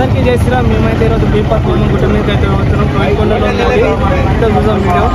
అందరికీ చేసినా మేమైతే ఈరోజు బీపాత్ గుట్ట మీదకి అయితే పోతున్నాం. కోయికొండలో ఉన్నది అంతా చూసాం వీడియో.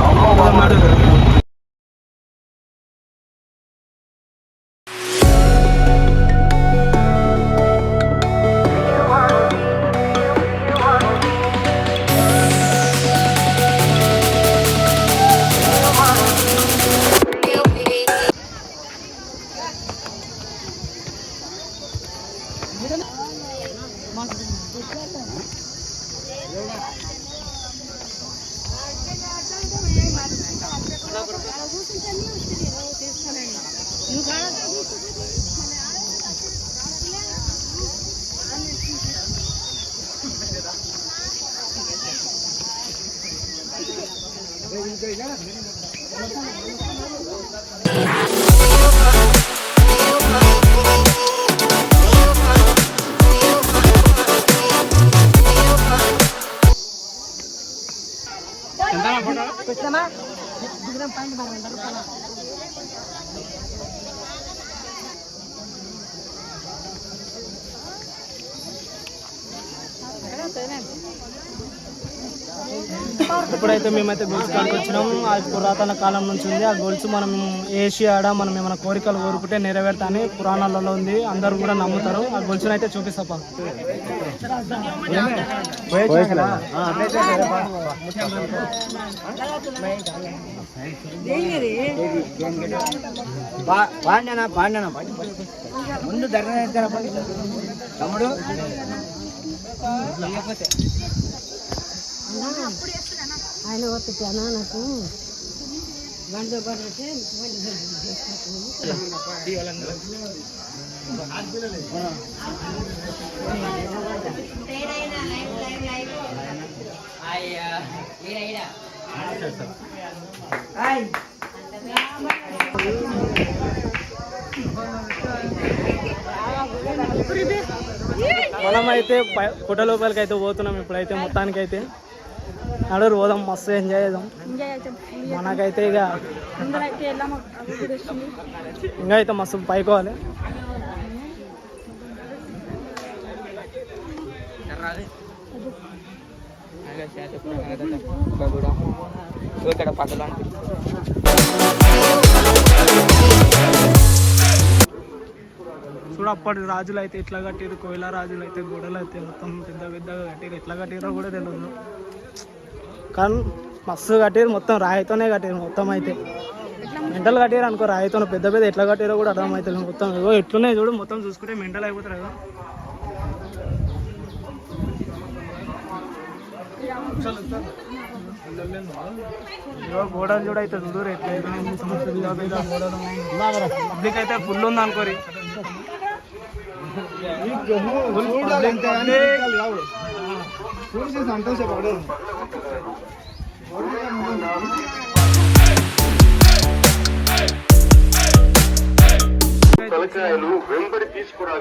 ఇప్పుడైతే మేమైతే గొలుసు కాడికి వచ్చినాం. అది పురాతన కాలం నుంచి ఉంది. ఆ గొలుసు మనం ఏషియాడ మనం ఏమైనా కోరికలు కోరుకుంటే నెరవేరుతా అని పురాణాలలో ఉంది. అందరూ కూడా నమ్ముతారు. ఆ గొలుసును అయితే చూపిస్తాపా. ముందు ధర్మ తమ్ముడు ఆయన వస్తున్నానా నాకు బండి పడితే మనమైతే పుట్ట లోపలికి అయితే పోతున్నాం. ఇప్పుడైతే మొత్తానికి అయితే నడురు పోదాం, మస్తు ఎంజాయ్ చేద్దాం. మనకైతే ఇక ఇంకా అయితే మస్తు పైకోవాలి. చూడ అప్పటి రాజులు అయితే ఎట్లా కట్టారు, కోయిల రాజులు అయితే గోడలు అయితే మొత్తం పెద్ద పెద్దగా కట్టారు. ఎట్లా కట్టారో కూడా తెలియదు, కానీ మస్తు కట్టారు. మొత్తం రాయితోనే కట్టారు. మొత్తం అయితే మెంటల్ కట్టారు అనుకో. రాయితో పెద్ద పెద్ద ఎట్లా కట్టారో కూడా అర్థమవుతుంది. మొత్తం ఏవో ఎట్లున్నాయి చూడు, మొత్తం చూసుకుంటే మెంటల్ అయిపోతారు కదా. గోడలు చూడ అయితే చూడు ఎట్లయితే పబ్లిక్ అయితే ఫుల్ ఉంది అనుకోరి.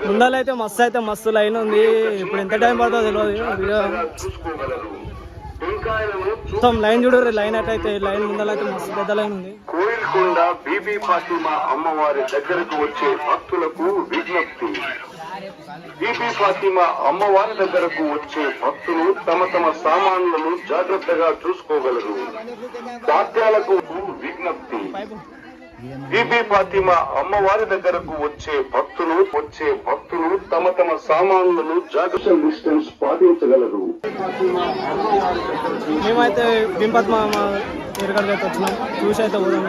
ముందలైతే మస్తు లైన్ ఉంది. ఇప్పుడు ఎంత టైం పడుతుందో తెలియదు. మొత్తం లైన్ చూడరు. లైన్ అట్టయితే లైన్ ముందలైతే మస్తు పెద్ద లైన్ ఉంది. కోయిల్కొండ బీబీ ఫాతిమా అమ్మవారి దగ్గరకు వచ్చే భక్తులకు విజ్ఞప్తి. బీబీ ఫాతిమా అమ్మవారి దగ్గరకు వచ్చే భక్తులు తమ తమ సామాన్లను జాగ్రత్తగా చూసుకోగలరు. దాత్యాలకు విజ్ఞప్తి. బీబీ ఫాతిమా అమ్మవారి దగ్గరకు వచ్చే భక్తులు తమ తమ సామాన్లను జాగ్రత్త డిస్టెన్స్ పాటించగలరు. మేమైతే భీంపద్మ ఎరగడికి అయితే వచ్చినాం. చూసి అయితే పోదాం.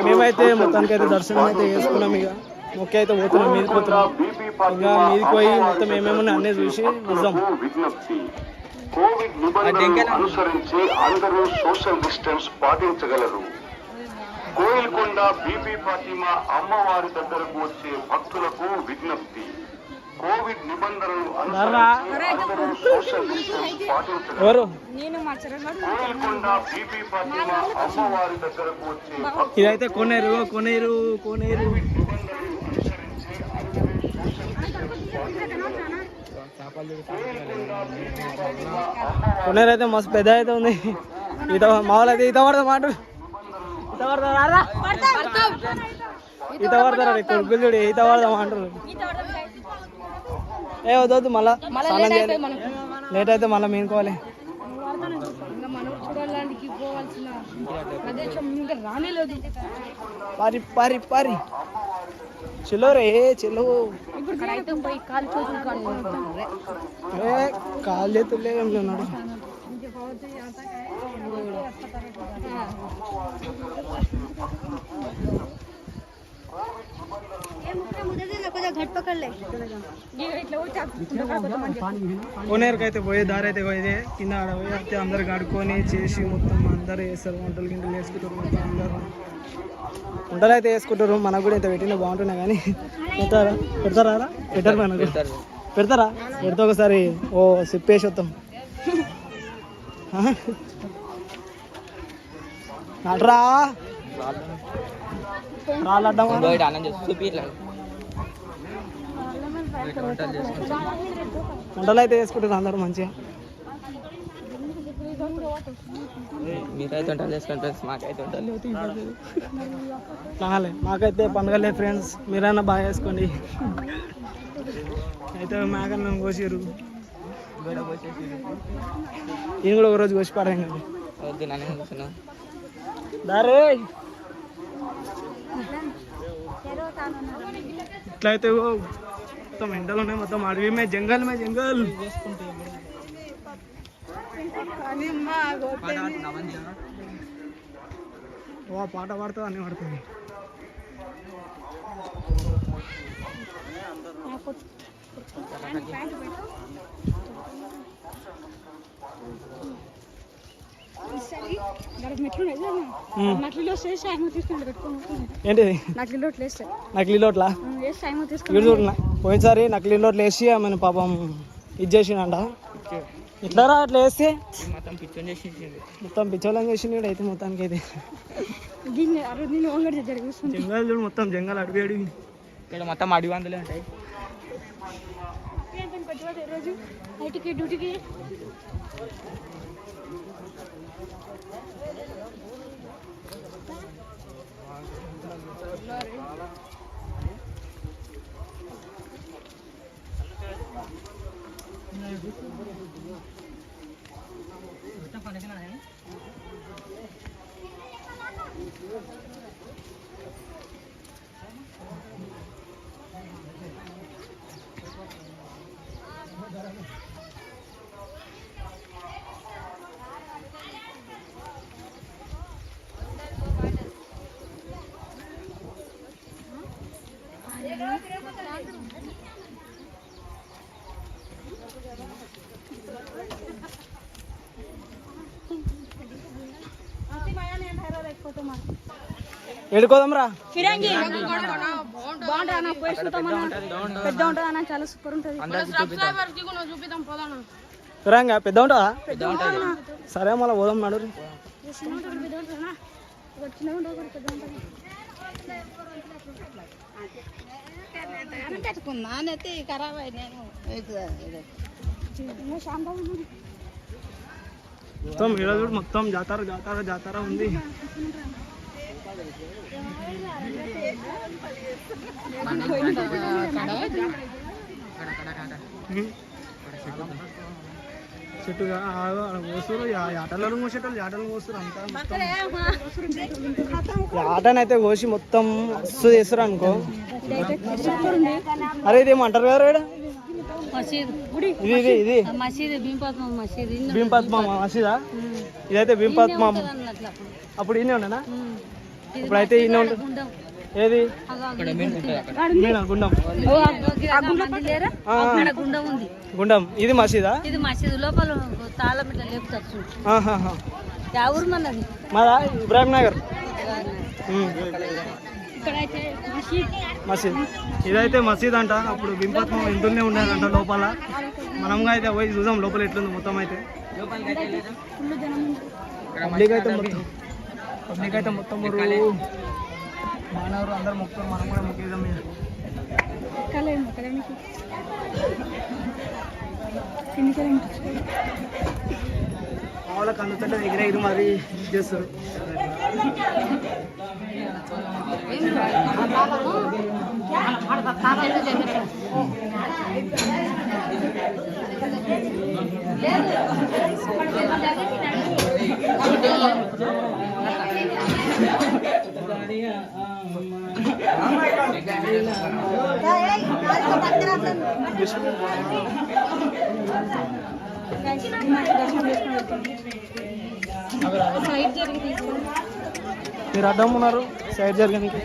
మేమైతే మొత్తానికి అయితే దర్శనం అయితే చేసుకున్నాం. ఇక మొక్క అయితే పోతున్నాం, మీదకి పోతున్నాం. ఇంకా మీదకి పోయి మొత్తం ఏమేమన్నా అన్నీ చూసి వద్దాం. కోవిడ్ నిబంధనలను అనుసరించి అందరూ సోషల్ డిస్టెన్స్ పాటించగలరు. కోయిల్కొండ బీబీ ఫాతిమా అమ్మవారి దగ్గరకు వచ్చే భక్తులకు విజ్ఞప్తి. కోవిడ్ నిబంధనలు దర్రా అనుసరించి అందరూ సోషల్ డిస్టెన్స్ పాటించగలరు. ఎవరు నేను మా చెరగాడు కోయిల్కొండ బీబీ ఫాతిమా అమ్మవారి దగ్గరకు వచ్చే ఇదైతే కొనేరు కొనేరు కొనేరు కొనేరు అయితే మస్తు పెద్ద అయితే ఉంది. ఈత మామూలు అయితే ఈత పడతా మాట ఈత పడతారా ఈత పడతారా కొడుకులు చూడు ఈత పడదాం అంటారు. ఏ వద్దు మళ్ళా స్నానం చేయాలి, లేట్ అయితే మళ్ళీ మీనుకోవాలి. చూడడానికి పోవాల్సిన ప్రదేశం ఇంకా రానేలేదు. పారి పారి పారి చెల్లో రే చెల్లో. ఇప్పుడు అయితే పోయి కాలు చేతులు ఏ కాలు చేతుల్లో ఏం లేనాడు. కోనేరుకి అయితే పోయే దారి అయితే పోయేది. కింద ఆడ పోయి అయితే అందరు కడుక్కొని చేసి మొత్తం అందరు వేస్తారు. వంటలు గింటలు వేసుకుంటారు మొత్తం అందరు వంటలు అయితే వేసుకుంటారు. మనకు కూడా ఇంత పెట్టిన బాగుంటున్నాయి కానీ పెడతారా పెట్టారు మనకు పెడతారా పెడితే ఒకసారి ఓ సిప్పేసి వస్తాం. నడరా రాళ్ళడ్డం వంటలు అయితే వేసుకుంటారు అందరూ మంచిగా. మీరైతే వంటలు చేసుకుంటారు, మాకైతే వంటలు రాలే మాకైతే పండుగలే ఫ్రెండ్స్. మీరైనా బాగా వేసుకోండి. అయితే మేకన్నా కోసారు, ఈయన కూడా ఒకరోజు కోసి పడాం కదా. వద్దు నన్ను కూర్చున్నా దారే ఇట్లయితే మొత్తం ఎండలు ఉన్నాయి, మొత్తం అడవి మే జంగల్ మే జంగల్. ఓ పాట పాడుతుంది అన్నీ పడుతుంది. ఏంటి నకిలీ లోట్లా వీడు చూడ పోయినసారి నకిలీ లోట్లు వేసి ఆమె పాపం ఇది చేసిండ. ఇట్లారా అట్లా వేస్తే మొత్తం పిచ్చోని చేసి మొత్తం పిచ్చోళ్ళని చేసిండు అయితే మొత్తానికి అయితే. జంగల్ చూడు మొత్తం జంగల్ అడవి అడివి. ఇక్కడ మొత్తం అడవి వందలే ఉంటాయి. డ్యూటీకి ఎడుకోదాం రా. పెద్ద ఉంటుందన్నా, చాలా సూపర్ ఉంటుంది. రంగా పెద్ద ఉంటుందా? సరే మళ్ళీ పోదాం నడు. ఖరాబ్ అయినా మొత్తం ఈరోజు మొత్తం జాతర జాతర జాతర ఉంది. చెట్టుగా కోస్తారు ఆటలను కోసేటోళ్ళు ఆటలు కోస్తారు అంతా. ఆటనైతే కోసి మొత్తం మస్తు చేస్తారు అనుకో. అరే ఇది ఏమంటారు కదా ఇది ఇది భీంపద్మ మసీదా? ఇదైతే భీంపద్మ. అప్పుడు ఈయనే ఉండనా? ఇప్పుడైతే ఈయన ఉంటుంది. ఏది గుండం గుండం ఇది మసీదా? ఇది మసీదు లోపల తాళం ఇట్లా లేపుతారు. మాదా ఇబ్రాహిం నగర్. ఇక్కడైతే మసీద్ మసీద్. ఇదైతే మసీద్ అంట. అప్పుడు బింపత్వం ఇందులోనే ఉండేదంట లోపల. మనంగా అయితే పోయి చూసాం లోపల ఎట్లుంది మొత్తం అయితే. ఫుల్ జనం ఉంది. పబ్లిక్ అయితే మొత్తం మానవులు అందరు మొక్కుతారు. మనం కూడా మొక్కేదాం. ఎక్కలేము ఎక్కడానికి కిందికి వాళ్ళకి అందుతుంటే దగ్గర ఇది మరి చేస్తారు. సైడ్ జరిగి తీసుకోండి. మీరు అడ్డం ఉన్నారు సైడ్ జరగడానికి.